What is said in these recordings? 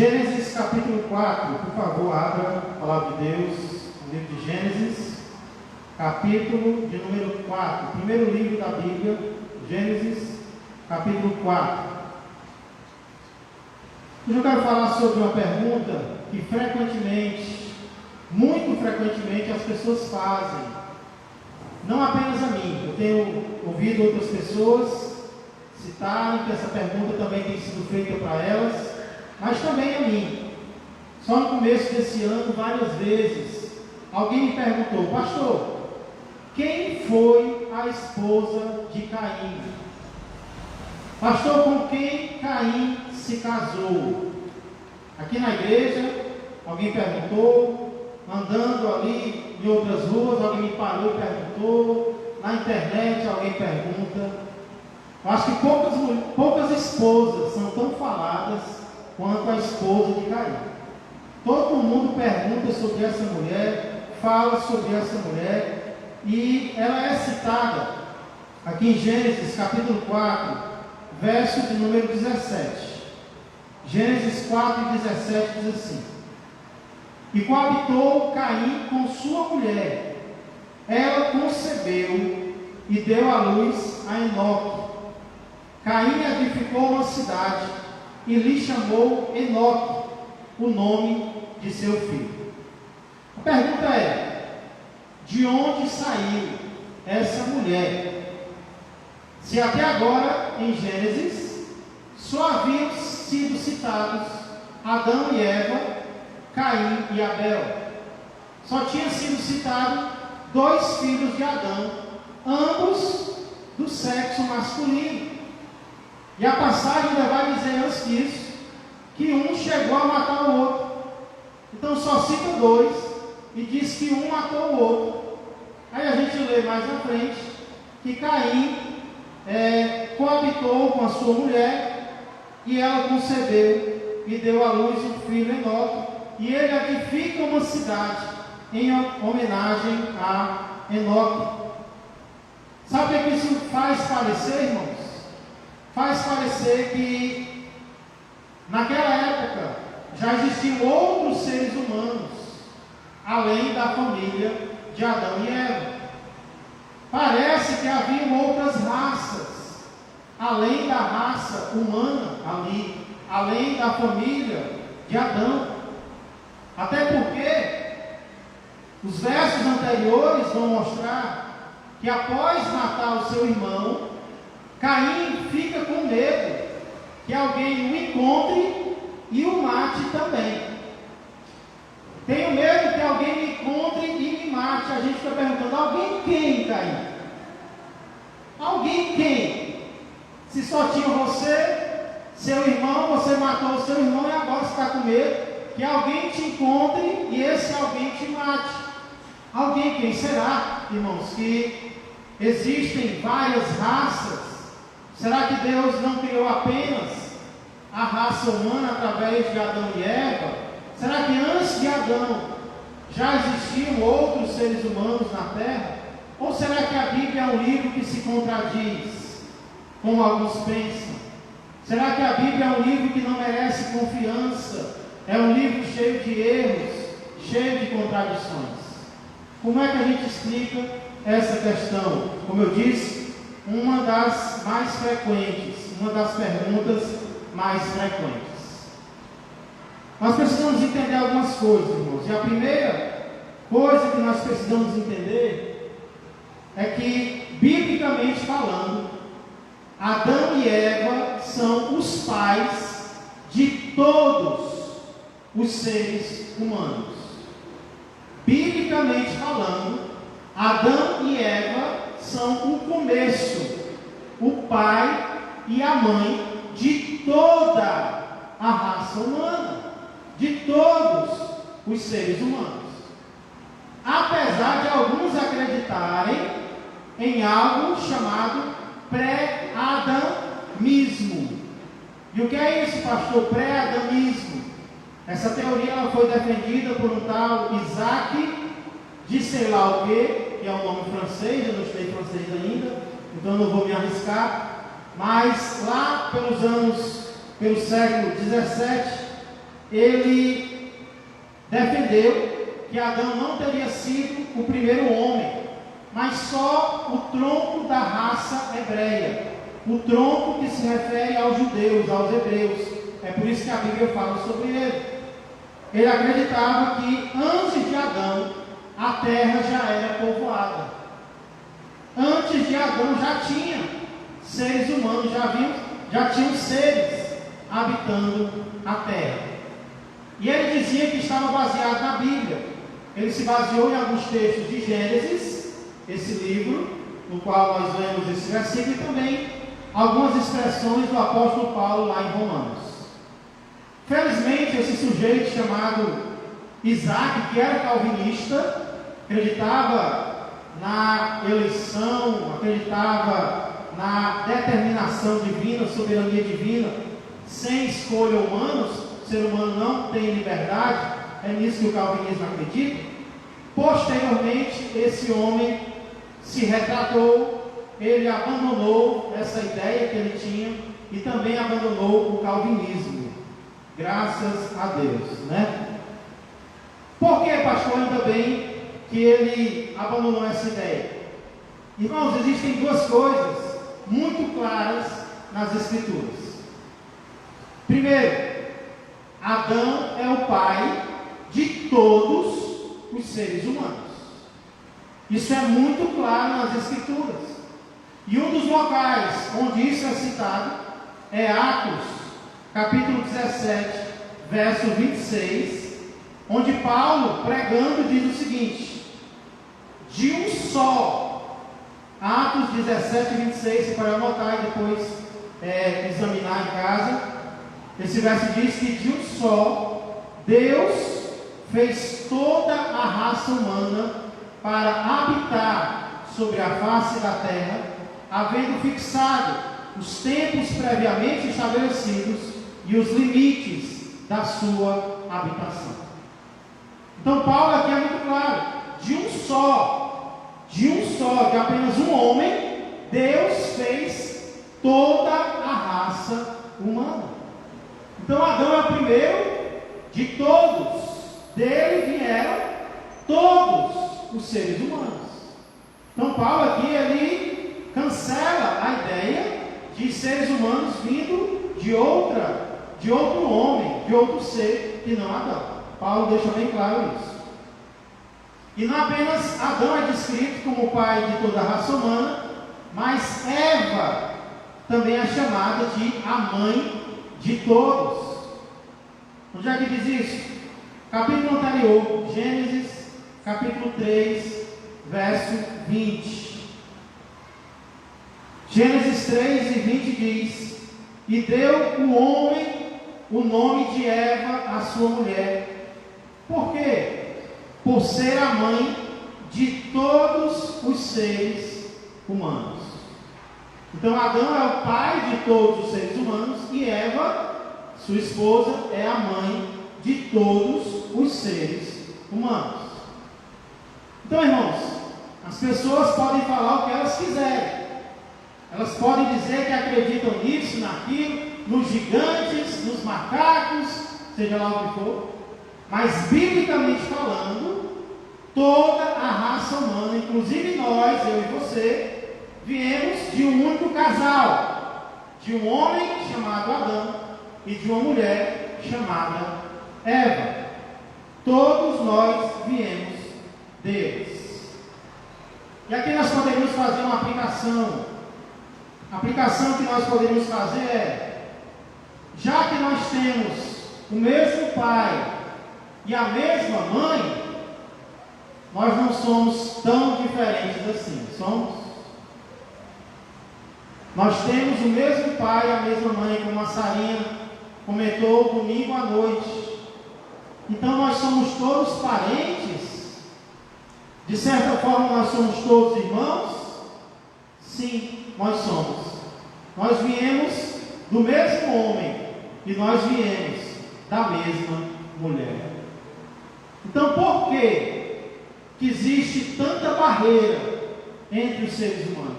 Gênesis capítulo 4, por favor, abra a palavra de Deus, o livro de Gênesis, capítulo de número 4, primeiro livro da Bíblia, Gênesis, capítulo 4. Hoje eu quero falar sobre uma pergunta que frequentemente, muito frequentemente, as pessoas fazem, não apenas a mim, eu tenho ouvido outras pessoas citarem que essa pergunta também tem sido feita para elas, mas também a mim. Só no começo desse ano, várias vezes, alguém me perguntou: pastor, quem foi a esposa de Caim? Pastor, com quem Caim se casou? Aqui na igreja, alguém perguntou, andando ali em outras ruas, alguém me parou e perguntou, na internet alguém pergunta. Eu acho que poucas esposas são tão faladas quanto a esposa de Caim. Todo mundo pergunta sobre essa mulher, fala sobre essa mulher, e ela é citada aqui em Gênesis capítulo 4, verso de número 17. Gênesis 4, 17 diz assim: e coabitou Caim com sua mulher, ela concebeu e deu à luz a Enoque. Caim edificou uma cidade e lhe chamou Enoque, o nome de seu filho. A pergunta é: de onde saiu essa mulher? Se até agora, em Gênesis, só haviam sido citados Adão e Eva, Caim e Abel. Só tinha sido citado dois filhos de Adão, ambos do sexo masculino. E a passagem ainda vai dizer antes disso, que um chegou a matar o outro. Então só cita dois, e diz que um matou o outro. Aí a gente lê mais à frente, que Caim coabitou com a sua mulher, e ela concebeu, e deu à luz um filho Enoque, e ele edifica uma cidade, em homenagem a Enoque. Sabe o que isso faz parecer, irmãos? Faz parecer que naquela época já existiam outros seres humanos, além da família de Adão e Eva. Parece que haviam outras raças, além da raça humana ali, além da família de Adão. Até porque os versos anteriores vão mostrar que após matar o seu irmão, Caim fica com medo que alguém o encontre e o mate também. Tenho medo que alguém me encontre e me mate. A gente fica perguntando: alguém quem, Caim? Alguém quem? Se só tinha você, seu irmão, você matou o seu irmão e agora você está com medo que alguém te encontre e esse alguém te mate. Alguém quem será, irmãos? Que existem várias raças. Será que Deus não criou apenas a raça humana através de Adão e Eva? Será que antes de Adão já existiam outros seres humanos na Terra? Ou será que a Bíblia é um livro que se contradiz, como alguns pensam? Será que a Bíblia é um livro que não merece confiança? É um livro cheio de erros, cheio de contradições? Como é que a gente explica essa questão? Como eu disse, uma das mais frequentes, uma das perguntas mais frequentes. Nós precisamos entender algumas coisas, irmãos. E a primeira coisa que nós precisamos entender é que, biblicamente falando, Adão e Eva são os pais de todos os seres humanos. Biblicamente falando, Adão e Eva são o começo, o pai e a mãe de toda a raça humana, de todos os seres humanos. Apesar de alguns acreditarem em algo chamado pré-adamismo. E o que é isso, pastor? Pré-adamismo. Essa teoria ela foi defendida por um tal Isaac de sei lá o que é um nome francês, eu não estudei francês ainda, então não vou me arriscar, mas lá pelo século XVII, ele defendeu que Adão não teria sido o primeiro homem, mas só o tronco da raça hebreia, o tronco que se refere aos judeus, aos hebreus. É por isso que a Bíblia fala sobre ele. Ele acreditava que antes de Adão, a terra já era povoada. Antes de Adão já tinha seres humanos, já tinham seres habitando a terra. E ele dizia que estava baseado na Bíblia. Ele se baseou em alguns textos de Gênesis, esse livro, no qual nós lemos esse versículo, e também algumas expressões do apóstolo Paulo lá em Romanos. Felizmente, esse sujeito chamado Isaac, que era calvinista, acreditava na eleição, acreditava na determinação divina, soberania divina, sem escolha humana. O ser humano não tem liberdade, é nisso que o calvinismo acredita. Posteriormente, esse homem se retratou, ele abandonou essa ideia que ele tinha e também abandonou o calvinismo. Graças a Deus, né? Por que, pastor, ainda bem que ele abandonou essa ideia? Irmãos, existem duas coisas muito claras nas Escrituras. Primeiro, Adão é o pai de todos os seres humanos. Isso é muito claro nas Escrituras. E um dos locais onde isso é citado é Atos, capítulo 17, verso 26, onde Paulo, pregando, diz o seguinte: de um só, Atos 17, 26, você pode anotar e depois examinar em casa. Esse verso diz que de um só, Deus fez toda a raça humana para habitar sobre a face da terra, havendo fixado os tempos previamente estabelecidos e os limites da sua habitação. Então Paulo aqui é muito claro: de apenas um homem, Deus fez toda a raça humana. Então Adão é o primeiro de todos, dele vieram todos os seres humanos. Então Paulo aqui, ele cancela a ideia de seres humanos vindo de outro homem, de outro ser que não Adão. Paulo deixa bem claro isso. E não apenas Adão é descrito como o pai de toda a raça humana, mas Eva também é chamada de a mãe de todos. Onde é que diz isso? Capítulo anterior, Gênesis, capítulo 3, verso 20. Gênesis 3 e 20 diz: e deu o homem o nome de Eva à sua mulher. Por quê? Por ser a mãe de todos os seres humanos. Então Adão é o pai de todos os seres humanos e Eva, sua esposa, é a mãe de todos os seres humanos. Então, irmãos, as pessoas podem falar o que elas quiserem. Elas podem dizer que acreditam nisso, naquilo, nos gigantes, nos macacos, seja lá o que for. Mas, biblicamente falando, toda a raça humana, inclusive nós, eu e você, viemos de um único casal, de um homem chamado Adão e de uma mulher chamada Eva. Todos nós viemos deles. E aqui nós poderíamos fazer uma aplicação. A aplicação que nós poderíamos fazer é: já que nós temos o mesmo pai e a mesma mãe, nós não somos tão diferentes assim. Somos? Nós temos o mesmo pai e a mesma mãe, como a Sarinha comentou domingo à noite. Então nós somos todos parentes? De certa forma nós somos todos irmãos? Sim, nós somos. Nós viemos do mesmo homem e nós viemos da mesma mulher. Então por que existe tanta barreira entre os seres humanos,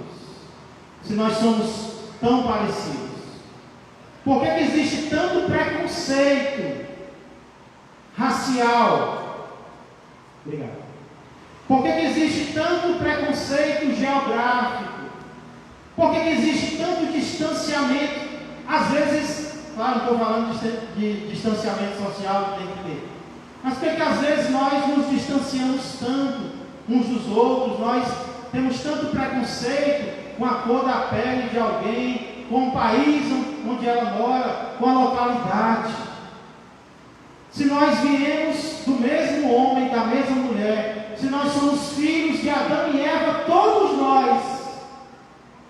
se nós somos tão parecidos? Por que existe tanto preconceito racial? Obrigado. Por que existe tanto preconceito geográfico? Por que existe tanto distanciamento? Às vezes, claro, não estou falando de distanciamento social, que tem que ter. Mas por que às vezes nós nos distanciamos tanto uns dos outros? Nós temos tanto preconceito com a cor da pele de alguém, com o país onde ela mora, com a localidade. Se nós viemos do mesmo homem, da mesma mulher, se nós somos filhos de Adão e Eva, todos nós,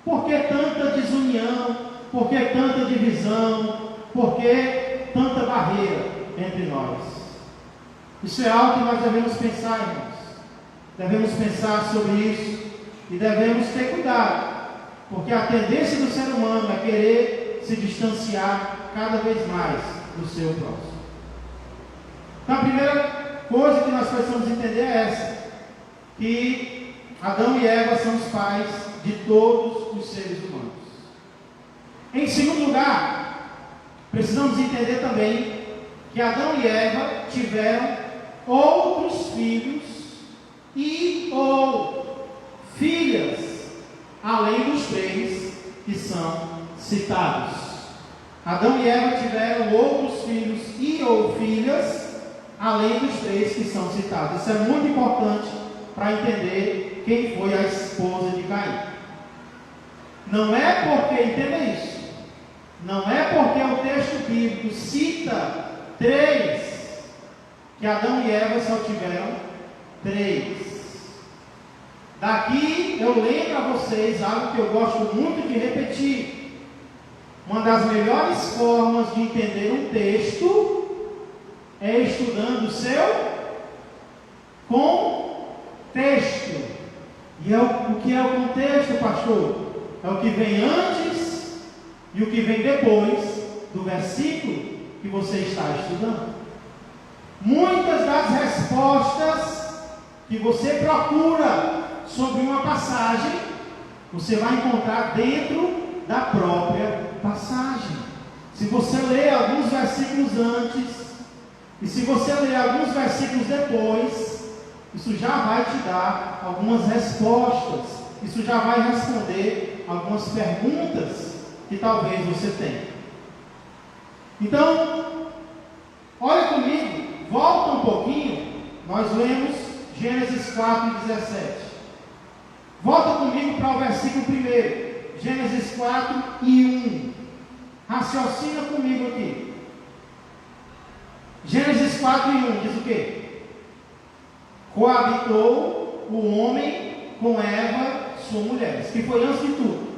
por que tanta desunião? Por que tanta divisão? Por que tanta barreira entre nós? Isso é algo que nós devemos pensar, irmãos. Devemos pensar sobre isso e devemos ter cuidado, porque a tendência do ser humano é querer se distanciar cada vez mais do seu próximo. Então a primeira coisa que nós precisamos entender é essa, que Adão e Eva são os pais de todos os seres humanos. Em segundo lugar, precisamos entender também que Adão e Eva tiveram outros filhos e ou filhas, além dos três que são citados. Adão e Eva tiveram outros filhos e ou filhas, além dos três que são citados. Isso é muito importante para entender quem foi a esposa de Caim. Não é porque, entenda isso, não é porque o texto bíblico cita três, que Adão e Eva só tiveram três. Daqui eu lembro a vocês algo que eu gosto muito de repetir. Uma das melhores formas de entender um texto é estudando o seu contexto. E o que é o contexto, pastor? É o que vem antes e o que vem depois do versículo que você está estudando. Muitas das respostas que você procura sobre uma passagem, você vai encontrar dentro da própria passagem. Se você ler alguns versículos antes e se você ler alguns versículos depois, isso já vai te dar algumas respostas, isso já vai responder algumas perguntas que talvez você tenha. Então, olha comigo, volta um pouquinho, nós lemos Gênesis 4:17. Volta comigo para o versículo 1, Gênesis 4:1. Raciocina comigo aqui. Gênesis 4:1 diz o quê? Coabitou o homem com Eva, sua mulher. Isso que foi antes de tudo.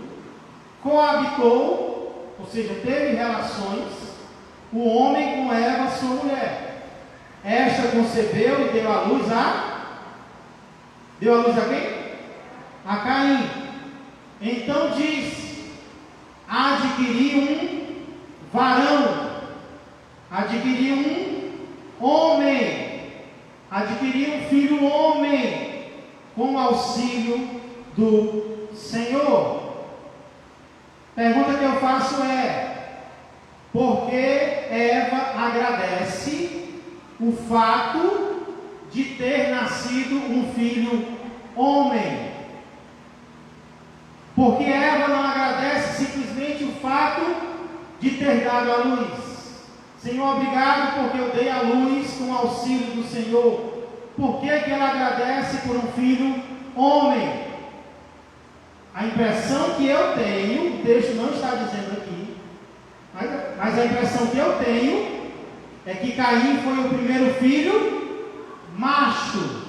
Coabitou, ou seja, teve relações, o homem com Eva, sua mulher. Esta concebeu e deu à luz Deu à luz a quem? A Caim. Então disse: adquiri um varão, adquiri um homem, adquiri um filho homem, com auxílio do Senhor. Pergunta que eu faço é: por que Eva agradece o fato de ter nascido um filho homem? Porque Eva não agradece simplesmente o fato de ter dado a luz. Senhor, obrigado porque eu dei a luz com o auxílio do Senhor. Por que ela agradece por um filho homem? A impressão que eu tenho, o texto não está dizendo aqui, mas a impressão que eu tenho é que Caim foi o primeiro filho macho,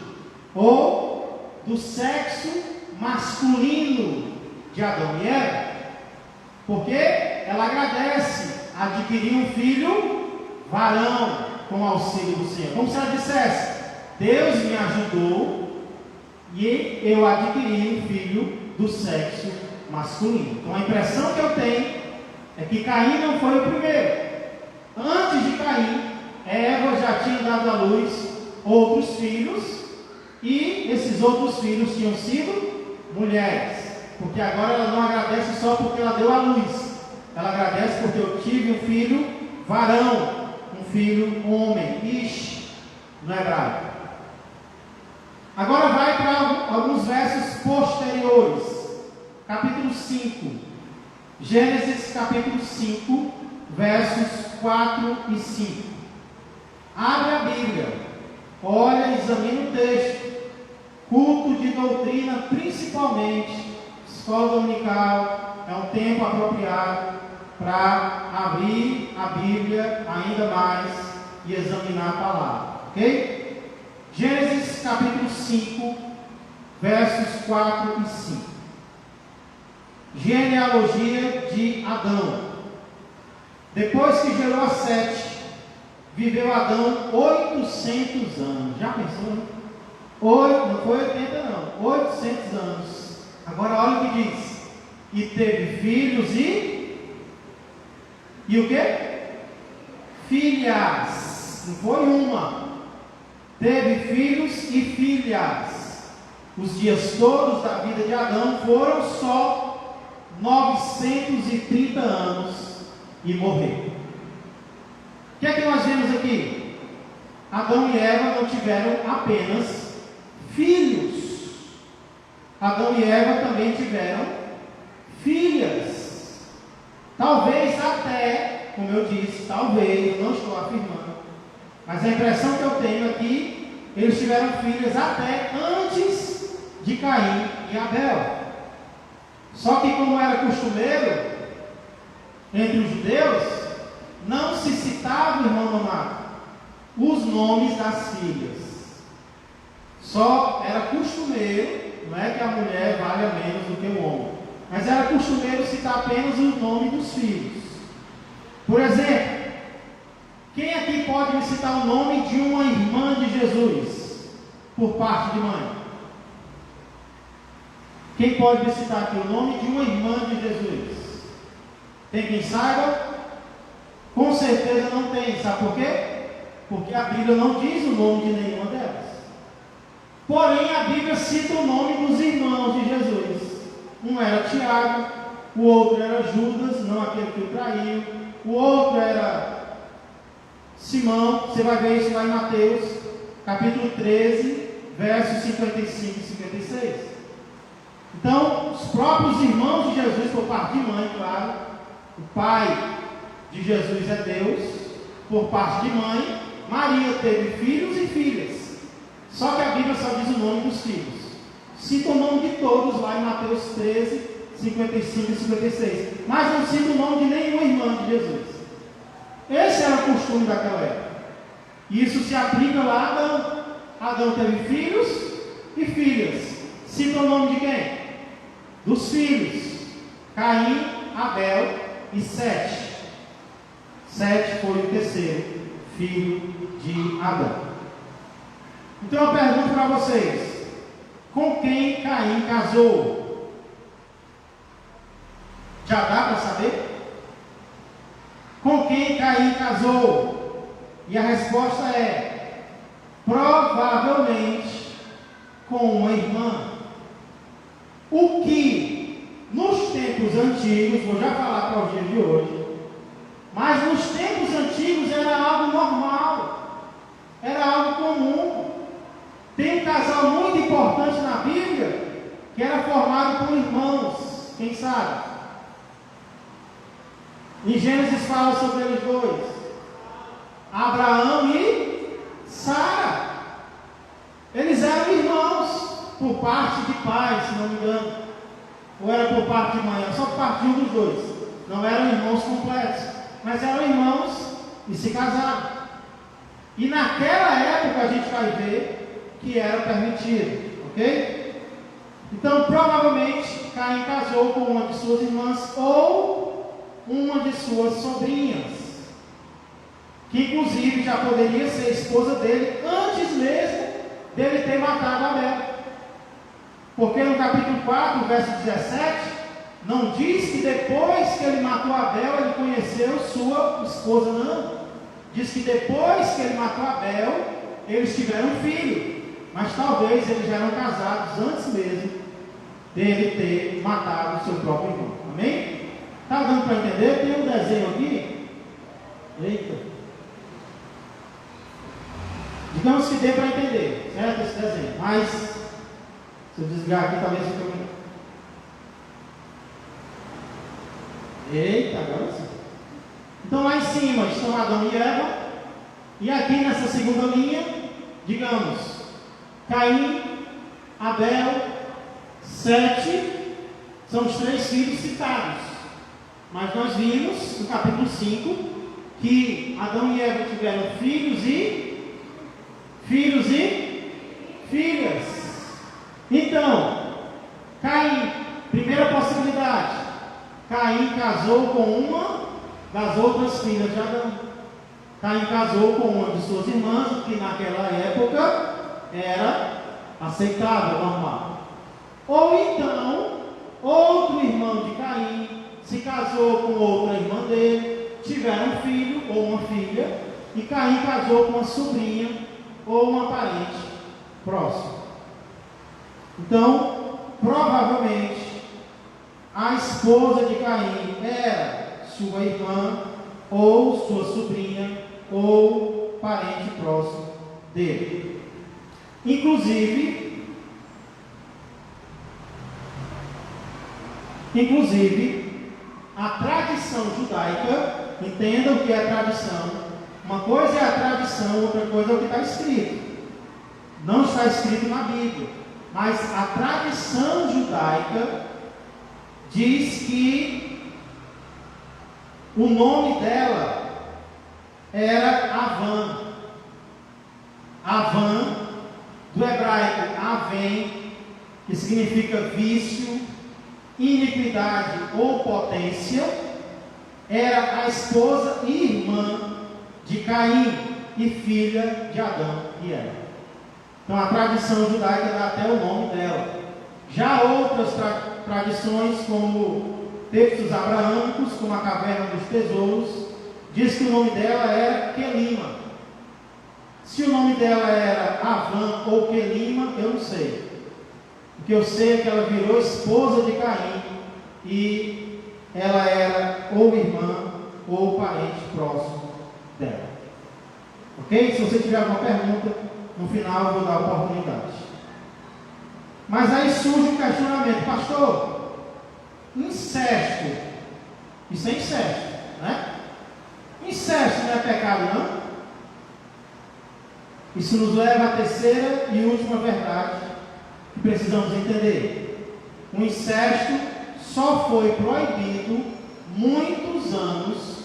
ou do sexo masculino de Adão e Eva, porque ela agradece adquirir um filho varão com o auxílio do Senhor. Como se ela dissesse: Deus me ajudou e eu adquiri um filho do sexo masculino. Então a impressão que eu tenho é que Caim não foi o primeiro. Antes de Caim, Eva já tinha dado à luz outros filhos, e esses outros filhos tinham sido mulheres. Porque agora ela não agradece só porque ela deu à luz, ela agradece porque eu tive um filho varão, um filho homem. Ish. no hebraico. Agora vai para alguns versos posteriores. Capítulo 5. Gênesis capítulo 5, versos 4 e 5. Abre a Bíblia, olha e examina o texto. Culto de doutrina, principalmente, escola dominical, é um tempo apropriado para abrir a Bíblia ainda mais e examinar a palavra, ok? Gênesis capítulo 5, versos 4 e 5. Genealogia de Adão. Depois que gerou a Sete, viveu Adão 800 anos. Já pensou, né? Não foi 80 não, 800 anos. Agora olha o que diz. E teve filhos e o que? Filhas. Não foi uma. Teve filhos e filhas. Os dias todos da vida de Adão foram só 930 anos e morreu. O que é que nós vemos aqui? Adão e Eva não tiveram apenas filhos. Adão e Eva também tiveram filhas. Talvez até, como eu disse, talvez, eu não estou afirmando, mas a impressão que eu tenho aqui, eles tiveram filhas até antes de Caim e Abel. Só que, como era costumeiro entre os judeus, não se citava, irmão amado, os nomes das filhas. Só era costumeiro, não é que a mulher valha menos do que o homem, mas era costumeiro citar apenas o nome dos filhos. Por exemplo, quem aqui pode me citar o nome de uma irmã de Jesus, por parte de mãe? Quem pode me citar aqui o nome de uma irmã de Jesus? Tem quem saiba? Com certeza não tem. Sabe por quê? Porque a Bíblia não diz o nome de nenhuma delas. Porém, a Bíblia cita o nome dos irmãos de Jesus. Um era Tiago, o outro era Judas, não aquele que o traiu, o outro era Simão. Você vai ver isso lá em Mateus, capítulo 13, versos 55 e 56. Então, os próprios irmãos de Jesus, por parte de mãe, claro, o pai de Jesus é Deus, por parte de mãe, Maria teve filhos e filhas. Só que a Bíblia só diz o nome dos filhos. Cita o nome de todos lá em Mateus 13, 55 e 56. Mas não cita o nome de nenhuma irmã de Jesus. Esse era o costume daquela época. E isso se aplica lá a Adão. Adão teve filhos e filhas. Cita o nome de quem? Dos filhos. Caim, Abel e Sete. Sete foi o terceiro filho de Adão. Então eu pergunto para vocês: com quem Caim casou? Já dá para saber? Com quem Caim casou? E a resposta é: provavelmente com uma irmã. O que nos tempos antigos, vou já falar para os dias de hoje, mas nos tempos antigos era algo normal, era algo comum. Tem um casal muito importante na Bíblia que era formado por irmãos, quem sabe? Em Gênesis fala sobre eles dois: Abraão e Sara. Eles eram irmãos por parte de pai, se não me engano, ou era por parte de mãe, era só por parte de um dos dois. Não eram irmãos completos, mas eram irmãos e se casaram. E naquela época a gente vai ver que era permitido, ok? Então provavelmente Caim casou com uma de suas irmãs ou uma de suas sobrinhas, que inclusive já poderia ser esposa dele antes mesmo dele ter matado Abel. Porque no capítulo 4, verso 17, não diz que depois que ele matou Abel, ele conheceu sua esposa, não. Diz que depois que ele matou Abel, eles tiveram um filho. Mas talvez eles já eram casados antes mesmo dele ter matado o seu próprio irmão. Amém? Está dando para entender? Tem um desenho aqui. Eita. Digamos que dê para entender, certo? Esse desenho. Mas, se eu desligar aqui, talvez fique melhor. Eita, agora sim. Então lá em cima estão Adão e Eva. E aqui nessa segunda linha, digamos, Caim, Abel, Sete, são os 3 filhos citados. Mas nós vimos no capítulo 5 que Adão e Eva tiveram filhos e filhas. Então, Caim, primeira possibilidade, Caim casou com uma das outras filhas de Adão. Caim casou com uma de suas irmãs, que naquela época era aceitável, normal. Ou então, outro irmão de Caim se casou com outra irmã dele, tiveram um filho ou uma filha, e Caim casou com uma sobrinha ou uma parente próxima. Então, provavelmente, a esposa de Caim era sua irmã, ou sua sobrinha, ou parente próximo dele. Inclusive, a tradição judaica, entenda o que é a tradição. Uma coisa é a tradição, outra coisa é o que está escrito. Não está escrito na Bíblia, mas a tradição judaica diz que o nome dela era Avã. Avã, do hebraico Avém, que significa vício, iniquidade ou potência, era a esposa e irmã de Caim e filha de Adão e Eva. Então a tradição judaica dá até o nome dela. Já outras tradições, como textos abraâmicos, como a Caverna dos Tesouros, diz que o nome dela era Quelima. Se o nome dela era Avã ou Quelima, eu não sei. O que eu sei é que ela virou esposa de Caim e ela era ou irmã ou parente próximo dela. Ok? Se você tiver alguma pergunta, no final eu vou dar a oportunidade. Mas aí surge um questionamento: pastor, incesto, isso é incesto, né? Incesto não é pecado, não? Isso nos leva à terceira e última verdade que precisamos entender. O incesto só foi proibido muitos anos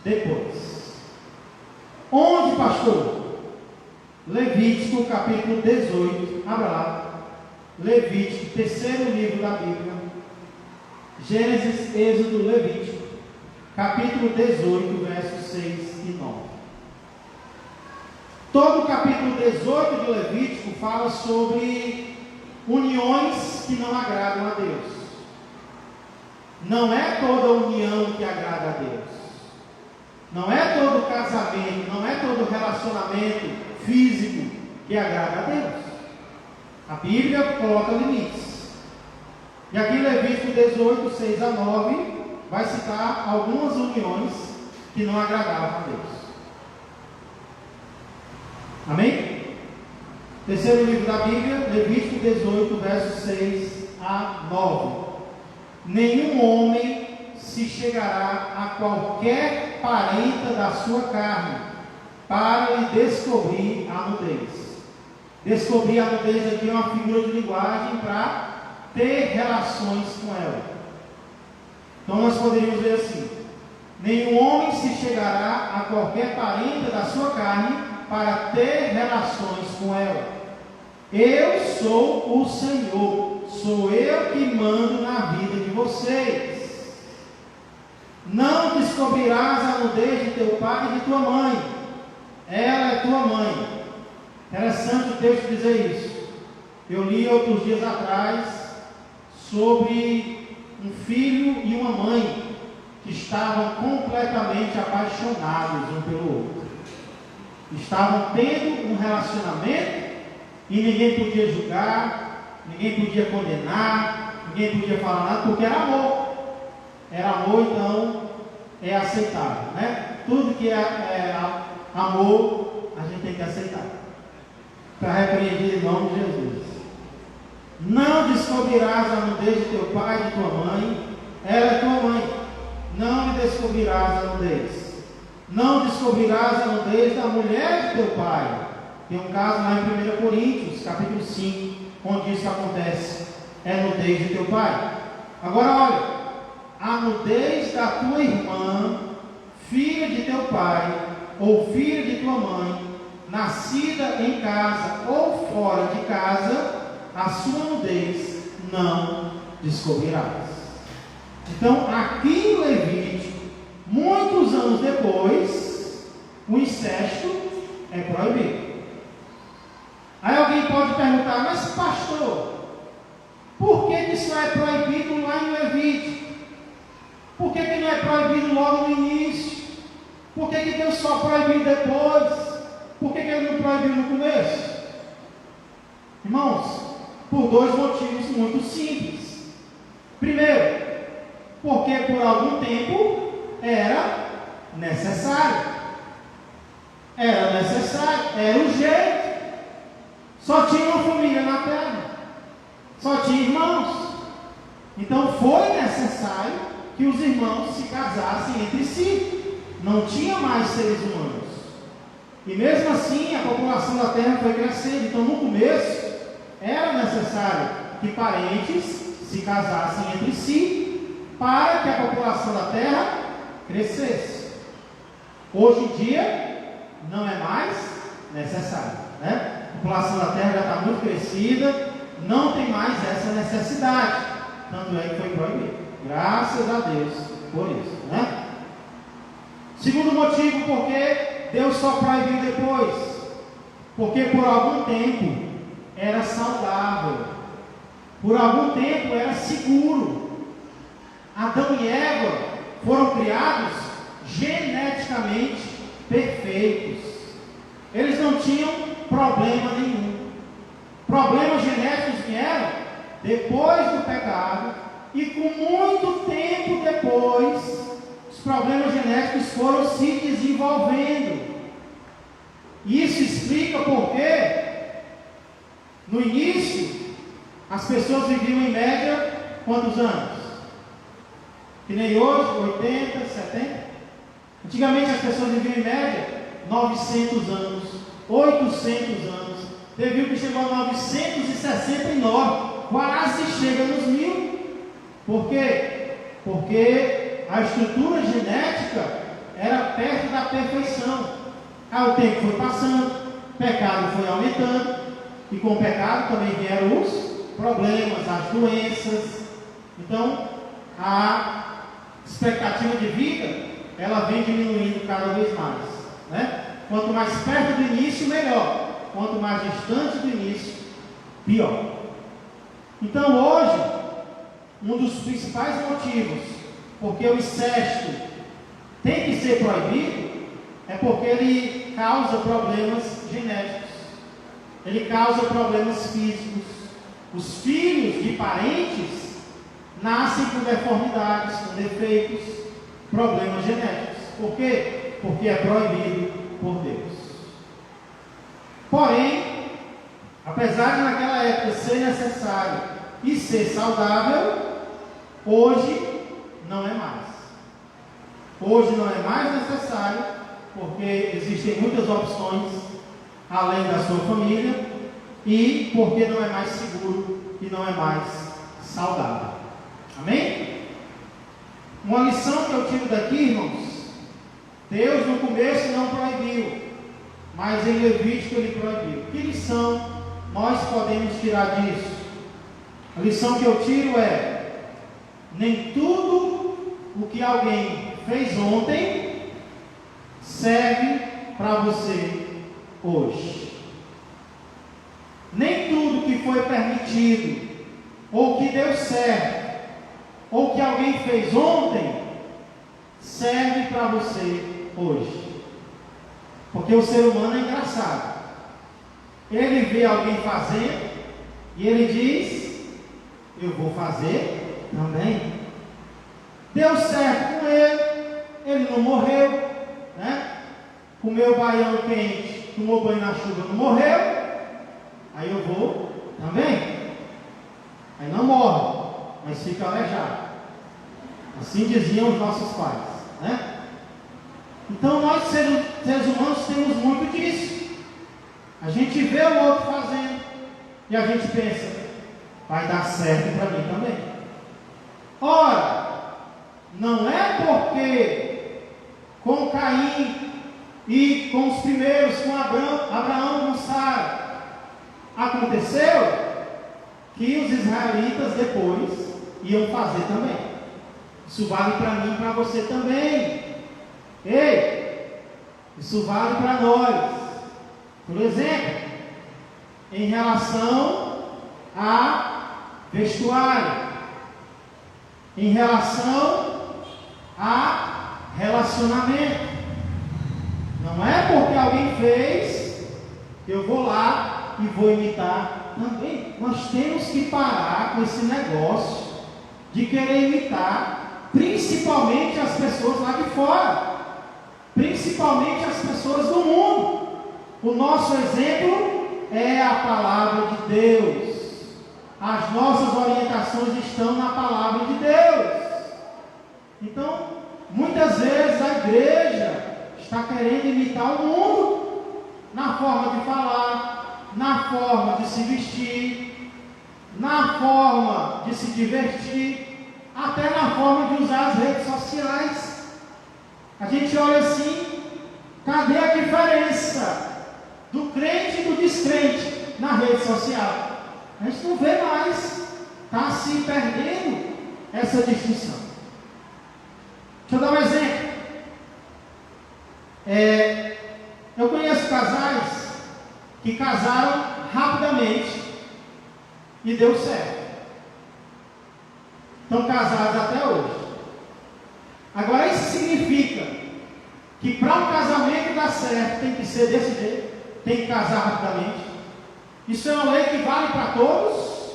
depois. Onde, pastor? Levítico capítulo 18, abra lá. Levítico, terceiro livro da Bíblia. Gênesis, Êxodo, Levítico, capítulo 18, versos 6 e 9. Todo o capítulo 18 de Levítico fala sobre uniões que não agradam a Deus. Não é toda união que agrada a Deus. Não é todo casamento, não é todo relacionamento físico que agrada a Deus. A Bíblia coloca limites. E aqui em Levítico 18, 6 a 9, vai citar algumas uniões que não agradavam a Deus. Amém? Terceiro livro da Bíblia, Levítico 18, versos 6 a 9. Nenhum homem se chegará a qualquer parenta da sua carne para lhe descobrir a nudez. Descobrir a nudez aqui é uma figura de linguagem para ter relações com ela. Então nós poderíamos ver assim: nenhum homem se chegará a qualquer parenta da sua carne para ter relações com ela. Eu sou o Senhor, sou eu que mando na vida de vocês. Não descobrirás a nudez de teu pai e de tua mãe, ela é tua mãe. Interessante o texto dizer isso. Eu li outros dias atrás sobre um filho e uma mãe que estavam completamente apaixonados um pelo outro. Estavam tendo um relacionamento e ninguém podia julgar, ninguém podia condenar, ninguém podia falar nada, porque era amor. Era amor, então é aceitável, né? Tudo que é amor, a gente tem que aceitar. Está repreendido em nome de Jesus. Não descobrirás a nudez de teu pai e de tua mãe. Ela é tua mãe. Não lhe descobrirás a nudez. Não descobrirás a nudez da mulher de teu pai. Tem um caso lá em 1 Coríntios, capítulo 5, onde isso acontece. É nudez de teu pai. Agora olha, a nudez da tua irmã, filha de teu pai, ou filha de tua mãe, nascida em casa ou fora de casa, a sua nudez não descobrirás. Então, aqui em Levítico, muitos anos depois, o incesto é proibido. Aí alguém pode perguntar, mas pastor, por que isso é proibido lá em Levítico? Por que não é proibido logo no início? Por que Deus só proibiu depois? Por que Ele não proibiu no começo? Irmãos, por dois motivos muito simples. Primeiro, porque por algum tempo era necessário. Era necessário, era o jeito. Só tinha uma família na terra. Só tinha irmãos. Então foi necessário que os irmãos se casassem entre si. Não tinha mais seres humanos. E mesmo assim a população da terra foi crescendo. Então no começo era necessário que parentes se casassem entre si para que a população da terra crescesse. Hoje em dia não é mais necessário, né? A população da terra já está muito crescida, não tem mais essa necessidade. Tanto é que foi proibido. Graças a Deus por isso, né? Segundo motivo, porque Deus só proibiu depois. Porque por algum tempo era saudável. Por algum tempo era seguro. Adão e Eva foram criados geneticamente perfeitos. Eles não tinham problema nenhum. Problemas genéticos vieram depois do pecado, e com muito tempo depois, os problemas genéticos foram se desenvolvendo. Isso explica porque no início as pessoas viviam em média quantos anos? Que nem hoje, 80, 70. Antigamente as pessoas viviam em média 900 anos, 800 anos. Teve um que chegou a 969, quase chega nos 1000. Por quê? Porque a estrutura genética era perto da perfeição. Aí o tempo foi passando, o pecado foi aumentando, e com o pecado também vieram os problemas, as doenças. Então a expectativa de vida, ela vem diminuindo cada vez mais, né? Quanto mais perto do início, melhor. Quanto mais distante do início, pior. Então hoje, um dos principais motivos porque o incesto tem que ser proibido é porque ele causa problemas genéticos. Ele causa problemas físicos. Os filhos de parentes nascem com deformidades, com defeitos, problemas genéticos. Por quê? Porque é proibido por Deus. Porém, apesar de naquela época ser necessário e ser saudável, hoje não é mais. Hoje não é mais necessário, porque existem muitas opções além da sua família, e porque não é mais seguro e não é mais saudável. Amém? Uma lição que eu tiro daqui, irmãos: Deus no começo não proibiu, mas em Levítico ele proibiu. Que lição nós podemos tirar disso? A lição que eu tiro é: nem tudo o que alguém fez ontem serve para você hoje. Nem tudo que foi permitido, ou que deu certo, ou que alguém fez ontem, serve para você hoje. Porque o ser humano é engraçado. Ele vê alguém fazendo e ele diz: eu vou fazer também. Deu certo com ele, ele não morreu, né? Comeu baião quente, tomou banho na chuva, não morreu. aí eu vou também. Aí não morre, mas fica aleijado. Assim diziam os nossos pais, né? Então nós seres humanos temos muito disso. A gente vê o outro fazendo e a gente pensa, vai dar certo para mim também. Ora, não é porque com Caim e com os primeiros, com Abraão, com Sara, aconteceu que os israelitas depois iam fazer também. Isso vale para mim e para você também. Ei, isso vale para nós. Por exemplo, em relação a vestuário, em relação a relacionamento. Não é porque alguém fez, eu vou lá e vou imitar também. Nós temos que parar com esse negócio de querer imitar, principalmente as pessoas lá de fora, principalmente as pessoas do mundo. O nosso exemplo é a palavra de Deus. As nossas orientações estão na palavra de Deus. Então, muitas vezes a igreja está querendo imitar o mundo na forma de falar, na forma de se vestir, na forma de se divertir, até na forma de usar as redes sociais. A gente olha assim, cadê a diferença do crente e do descrente na rede social? A gente não vê mais, está se perdendo essa distinção. Deixa eu dar um exemplo. Eu conheço casais que casaram rapidamente e deu certo. Estão casados até hoje. Agora isso significa que para um casamento dar certo tem que ser desse jeito, tem que casar rapidamente. Isso é uma lei que vale para todos?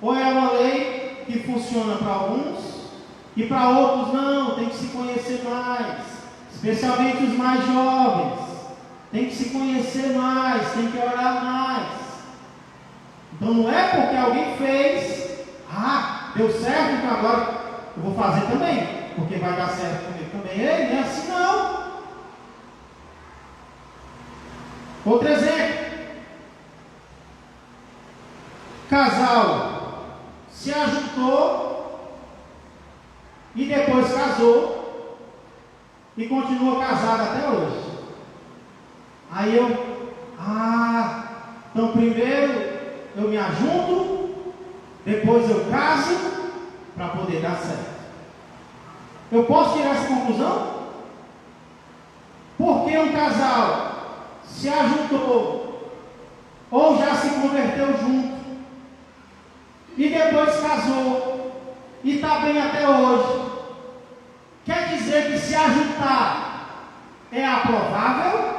Ou é uma lei que funciona para alguns e para outros não? Tem que se conhecer mais, especialmente os mais jovens. Tem que se conhecer mais, tem que orar mais. Então não é porque alguém fez, deu certo, então agora eu vou fazer também, porque vai dar certo comigo também. Ei, não é assim não. Outro exemplo. Casal se ajuntou e depois casou e continua casado até hoje. Aí então primeiro eu me ajunto, depois eu caso para poder dar certo. Eu posso tirar essa conclusão? Porque um casal se ajuntou ou já se converteu junto e depois casou e está bem até hoje, quer dizer que se ajuntar é aprovável?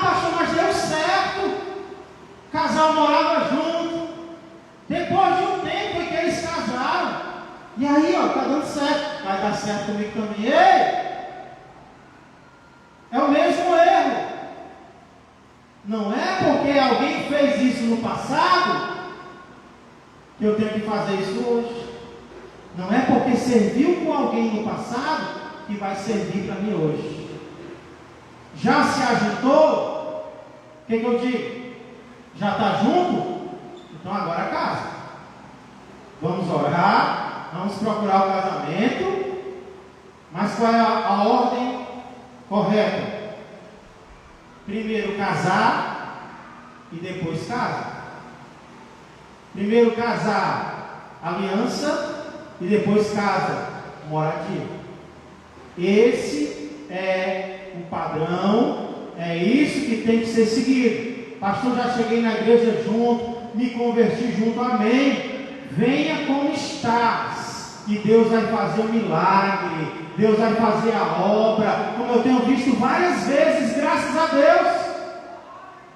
Pastor, mas deu certo, o casal morava junto, depois de um tempo em que eles casaram, e aí está dando certo, vai dar certo comigo também. Ei, é o mesmo erro. Não é porque alguém fez isso no passado que eu tenho que fazer isso hoje. Não é porque serviu com alguém no passado que vai servir para mim hoje. Já se ajuntou? O que eu digo? Já está junto? Então agora casa. Vamos orar, vamos procurar o casamento. Mas qual é a ordem correta? Primeiro casar e depois casa. Primeiro casar, aliança, e depois casa, moradia. Esse é o padrão, é isso que tem que ser seguido. Pastor, já cheguei na igreja junto, me converti junto, amém. Venha como estás, e Deus vai fazer um milagre. Deus vai fazer a obra, como eu tenho visto várias vezes, graças a Deus.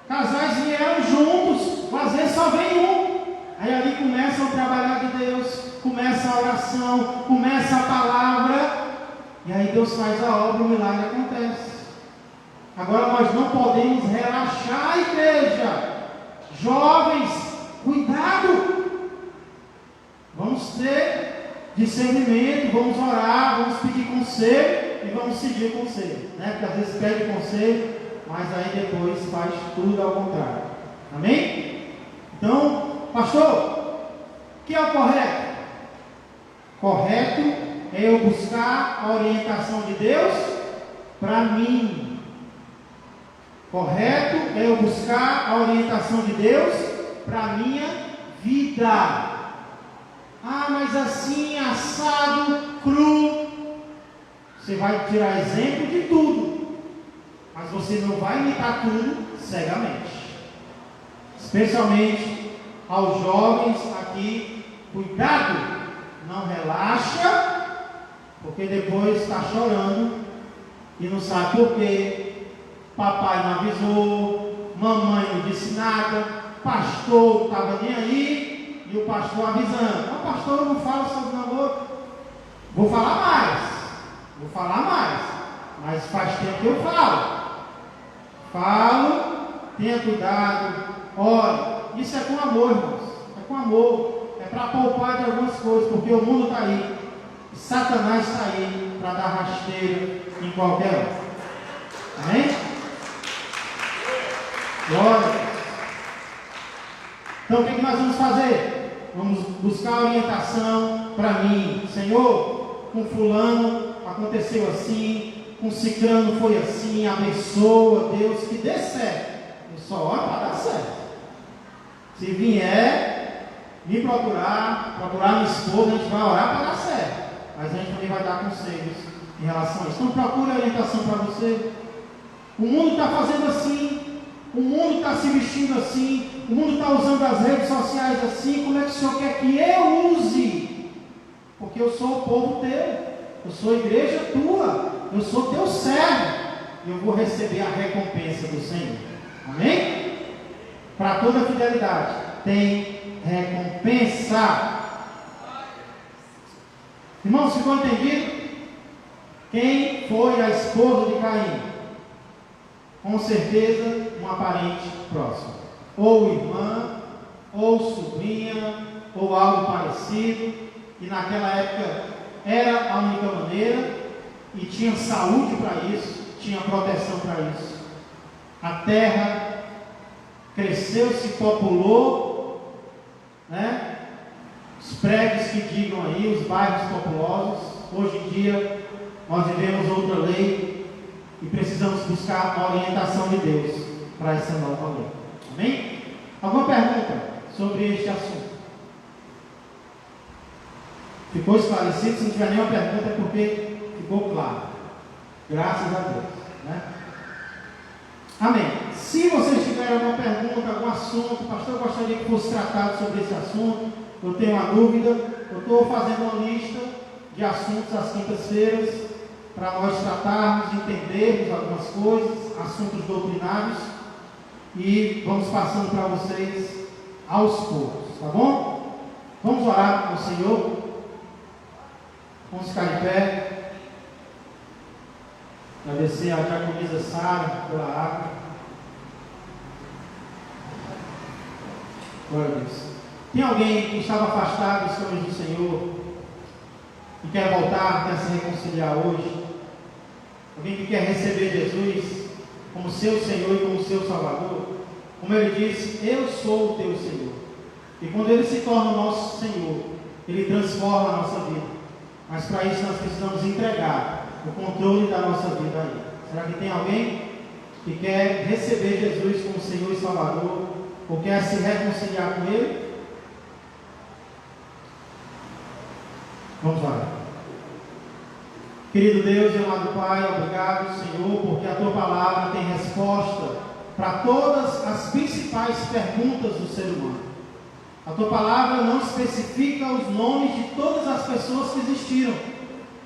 Casais vieram juntos, às vezes só vem um. Aí ali começa o trabalhar de Deus, começa a oração, começa a palavra, e aí Deus faz a obra, o milagre acontece. Agora nós não podemos relaxar, igreja. Jovens, cuidado. Vamos ter discernimento, vamos orar, vamos pedir conselho e vamos seguir o conselho, né? Porque às vezes pede conselho, mas aí depois faz tudo ao contrário. Amém? Então, pastor, o que é o correto? Correto é eu buscar a orientação de Deus para mim. Correto é eu buscar a orientação de Deus para a minha vida. Ah, mas assim, assado, cru. Você vai tirar exemplo de tudo, mas você não vai imitar tudo cegamente. Especialmente aos jovens aqui, cuidado, não relaxa, porque depois está chorando e não sabe por quê. Papai não avisou, mamãe não disse nada, pastor estava nem aí, e o pastor avisando. Não, pastor, não fala sobre namoro. Vou falar mais, mas faz tempo que eu falo, tenha cuidado, olha, isso é com amor, irmãos, é com amor, é para poupar de algumas coisas, porque o mundo está aí, e Satanás está aí para dar rasteira em qualquer um. Amém? Glória. Então o que nós vamos fazer? Vamos buscar orientação para mim. Senhor, com fulano aconteceu assim, com ciclano foi assim, abençoa, Deus, que dê certo. Eu só oro para dar certo. Se vier me procurar minha esposa, a gente vai orar para dar certo. Mas a gente também vai dar conselhos em relação a isso. Então procure a orientação para você. O mundo está fazendo assim. O mundo está se vestindo assim, o mundo está usando as redes sociais assim. Como é que o Senhor quer que eu use? Porque eu sou o povo teu, eu sou a igreja tua, eu sou teu servo, e eu vou receber a recompensa do Senhor. Amém? Para toda fidelidade tem recompensa. Irmãos, ficou entendido? Quem foi a esposa de Caim? Com certeza, uma parente próxima, ou irmã, ou sobrinha, ou algo parecido, e naquela época era a única maneira, e tinha saúde para isso, tinha proteção para isso. A terra cresceu, se populou, né? Os prédios que digam aí, os bairros populosos. Hoje em dia, nós vivemos outra lei, e precisamos buscar a orientação de Deus para essa nova lei. Amém? Alguma pergunta sobre este assunto? Ficou esclarecido? Se não tiver nenhuma pergunta é porque ficou claro. Graças a Deus. Né? Amém. Se vocês tiverem alguma pergunta, algum assunto, pastor, eu gostaria que fosse tratado sobre esse assunto, eu tenho uma dúvida, eu estou fazendo uma lista de assuntos às quintas-feiras, para nós tratarmos, entendermos algumas coisas, assuntos doutrinários, e vamos passando para vocês aos poucos, tá bom? Vamos orar com o Senhor, vamos ficar de pé, agradecer a diaconisa Sara pela água. Glória a Deus. Tem alguém que estava afastado dos caminhos do Senhor e quer voltar, quer se reconciliar hoje? Alguém que quer receber Jesus como seu Senhor e como seu Salvador? Como ele disse, eu sou o teu Senhor. E quando ele se torna o nosso Senhor, ele transforma a nossa vida. Mas para isso nós precisamos entregar o controle da nossa vida a ele. Será que tem alguém que quer receber Jesus como Senhor e Salvador, ou quer se reconciliar com ele? Vamos orar. Querido Deus e amado Pai, obrigado, Senhor, porque a Tua Palavra tem resposta para todas as principais perguntas do ser humano. A Tua Palavra não especifica os nomes de todas as pessoas que existiram,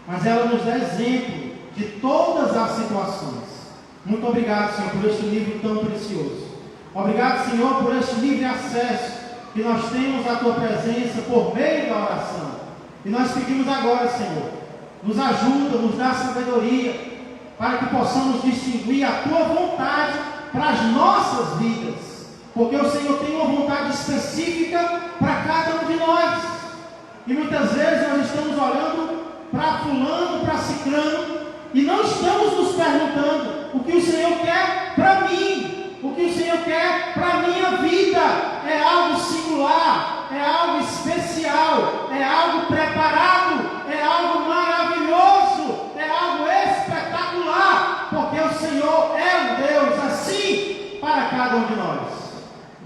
mas ela nos dá exemplo de todas as situações. Muito obrigado, Senhor, por este livro tão precioso. Obrigado, Senhor, por este livre acesso que nós temos à Tua presença por meio da oração. E nós pedimos agora, Senhor, nos ajuda, nos dá sabedoria, para que possamos distinguir a Tua vontade para as nossas vidas, porque o Senhor tem uma vontade específica para cada um de nós. E muitas vezes nós estamos olhando para fulano, para ciclano, e não estamos nos perguntando o que o Senhor quer para mim, o que o Senhor quer para a minha vida. É algo singular, é algo especial, é algo preparado, é algo maravilhoso, é algo espetacular, porque o Senhor é um Deus assim para cada um de nós.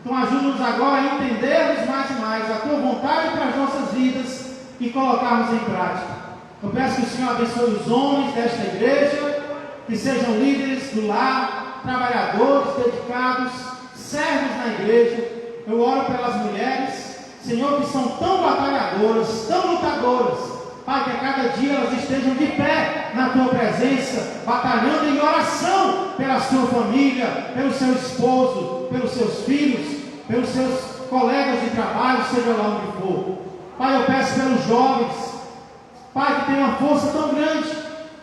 Então ajuda-nos agora a entendermos mais e mais a Tua vontade para as nossas vidas e colocarmos em prática. Eu peço que o Senhor abençoe os homens desta igreja, que sejam líderes do lar, trabalhadores dedicados, servos na igreja. Eu oro pelas mulheres, Senhor, que são tão batalhadoras, tão lutadoras. Pai, que a cada dia elas estejam de pé na Tua presença, batalhando em oração pela sua família, pelo seu esposo, pelos seus filhos, pelos seus colegas de trabalho, seja lá onde for. Pai, eu peço pelos jovens, Pai, que tenham uma força tão grande,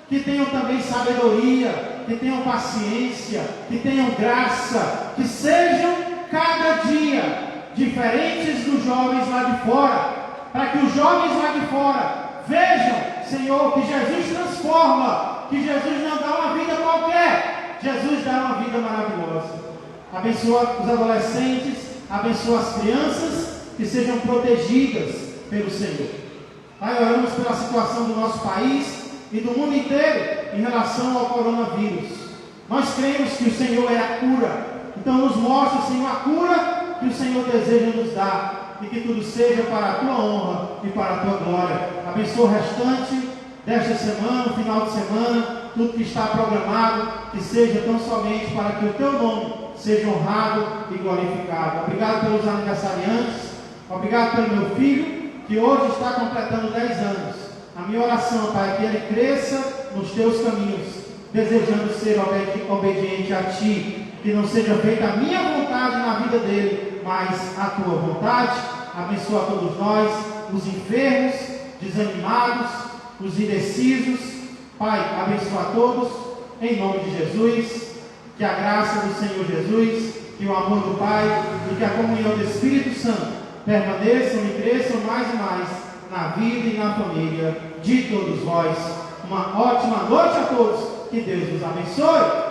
que tenham também sabedoria, que tenham paciência, que tenham graça, que sejam cada dia diferentes dos jovens lá de fora, para que os jovens lá de fora vejam, Senhor, que Jesus transforma, que Jesus não dá uma vida qualquer, Jesus dá uma vida maravilhosa. Abençoa os adolescentes, abençoa as crianças, que sejam protegidas pelo Senhor. Pai, oramos pela situação do nosso país e do mundo inteiro em relação ao coronavírus. Nós cremos que o Senhor é a cura. Então nos mostra, Senhor, a cura que o Senhor deseja nos dar, e que tudo seja para a Tua honra e para a Tua glória. Abençoa o restante desta semana, o final de semana, tudo que está programado, que seja tão somente para que o Teu nome seja honrado e glorificado. Obrigado pelos aniversariantes, obrigado pelo meu filho, que hoje está completando 10 anos. A minha oração, Pai, é que ele cresça nos Teus caminhos, desejando ser obediente a Ti, que não seja feita a minha vontade na vida dele, mas a Tua vontade. Abençoa todos nós, os enfermos, desanimados, os indecisos. Pai, abençoa a todos, em nome de Jesus. Que a graça do Senhor Jesus, que o amor do Pai e que a comunhão do Espírito Santo permaneçam e cresçam mais e mais na vida e na família de todos vós. Uma ótima noite a todos. Que Deus nos abençoe.